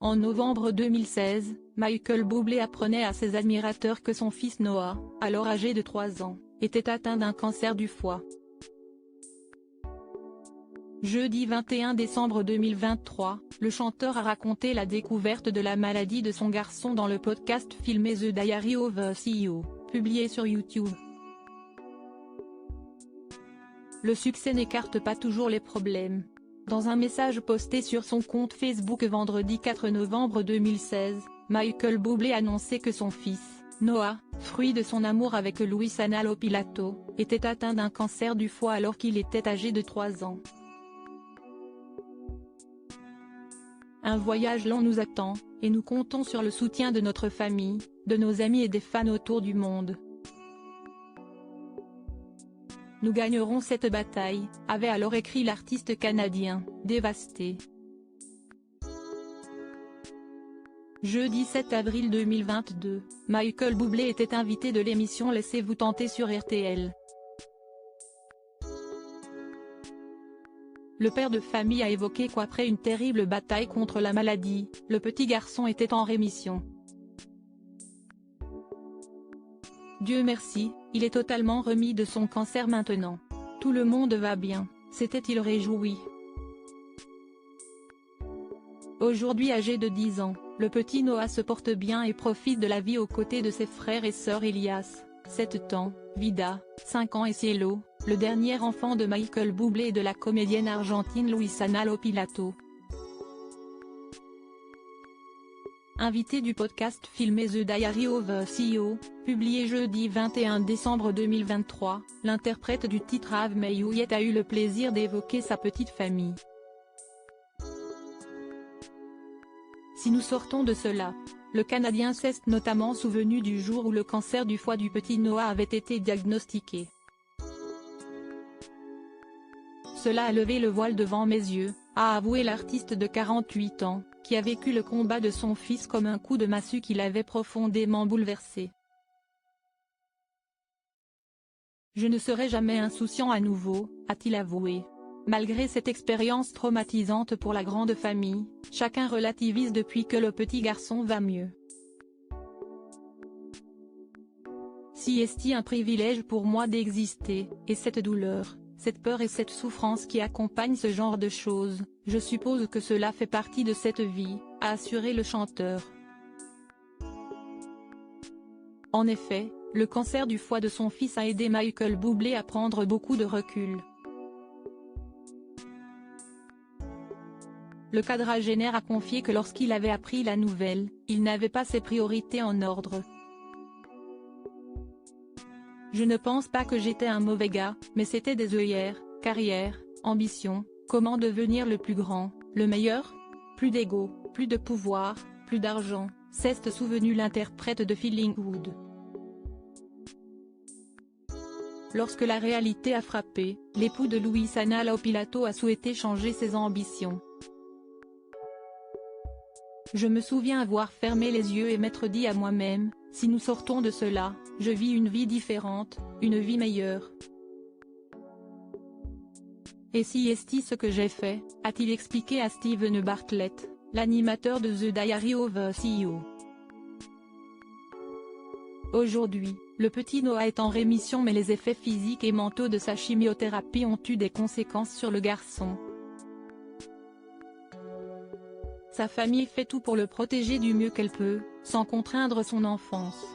En novembre 2016, Michael Bublé apprenait à ses admirateurs que son fils Noah, alors âgé de 3 ans, était atteint d'un cancer du foie. Jeudi 21 décembre 2023, le chanteur a raconté la découverte de la maladie de son garçon dans le podcast filmé The Diary of a CEO, publié sur YouTube. Le succès n'écarte pas toujours les problèmes. Dans un message posté sur son compte Facebook vendredi 4 novembre 2016, Michael Bublé annonçait que son fils, Noah, fruit de son amour avec Luisana Lopilato, était atteint d'un cancer du foie alors qu'il était âgé de 3 ans. Un voyage long nous attend, et nous comptons sur le soutien de notre famille, de nos amis et des fans autour du monde. Nous gagnerons cette bataille, avait alors écrit l'artiste canadien, dévasté. Jeudi 7 avril 2022, Michael Bublé était invité de l'émission Laissez-vous tenter sur RTL. Le père de famille a évoqué qu'après une terrible bataille contre la maladie, le petit garçon était en rémission. Dieu merci, il est totalement remis de son cancer maintenant. Tout le monde va bien, s'était-il réjoui. Aujourd'hui âgé de 10 ans, le petit Noah se porte bien et profite de la vie aux côtés de ses frères et sœurs Elias, 7 ans, Vida, 5 ans et Cielo, le dernier enfant de Michael Bublé et de la comédienne argentine Luisana Lopilato. Invité du podcast filmé The Diary of a CEO, publié jeudi 21 décembre 2023, l'interprète du titre Have May You Yet a eu le plaisir d'évoquer sa petite famille. Si nous sortons de cela, le Canadien s'est notamment souvenu du jour où le cancer du foie du petit Noah avait été diagnostiqué. Cela a levé le voile devant mes yeux, a avoué l'artiste de 48 ans, qui a vécu le combat de son fils comme un coup de massue qui l'avait profondément bouleversé. Je ne serai jamais insouciant à nouveau, a-t-il avoué. Malgré cette expérience traumatisante pour la grande famille, chacun relativise depuis que le petit garçon va mieux. Si est-il un privilège pour moi d'exister, et cette douleur, cette peur et cette souffrance qui accompagnent ce genre de choses, je suppose que cela fait partie de cette vie, a assuré le chanteur. En effet, le cancer du foie de son fils a aidé Michael Bublé à prendre beaucoup de recul. Le quadragénaire a confié que lorsqu'il avait appris la nouvelle, il n'avait pas ses priorités en ordre. Je ne pense pas que j'étais un mauvais gars, mais c'était des œillères, carrière, ambition, comment devenir le plus grand, le meilleur? Plus d'ego, plus de pouvoir, plus d'argent, s'est souvenu l'interprète de Feeling Good. Lorsque la réalité a frappé, l'époux de Luisana Lopilato a souhaité changer ses ambitions. Je me souviens avoir fermé les yeux et m'être dit à moi-même, si nous sortons de cela, je vis une vie différente, une vie meilleure. Et si est-il ce que j'ai fait, a-t-il expliqué à Steven Bartlett, l'animateur de The Diary of a CEO. Aujourd'hui, le petit Noah est en rémission mais les effets physiques et mentaux de sa chimiothérapie ont eu des conséquences sur le garçon. Sa famille fait tout pour le protéger du mieux qu'elle peut, sans contraindre son enfance.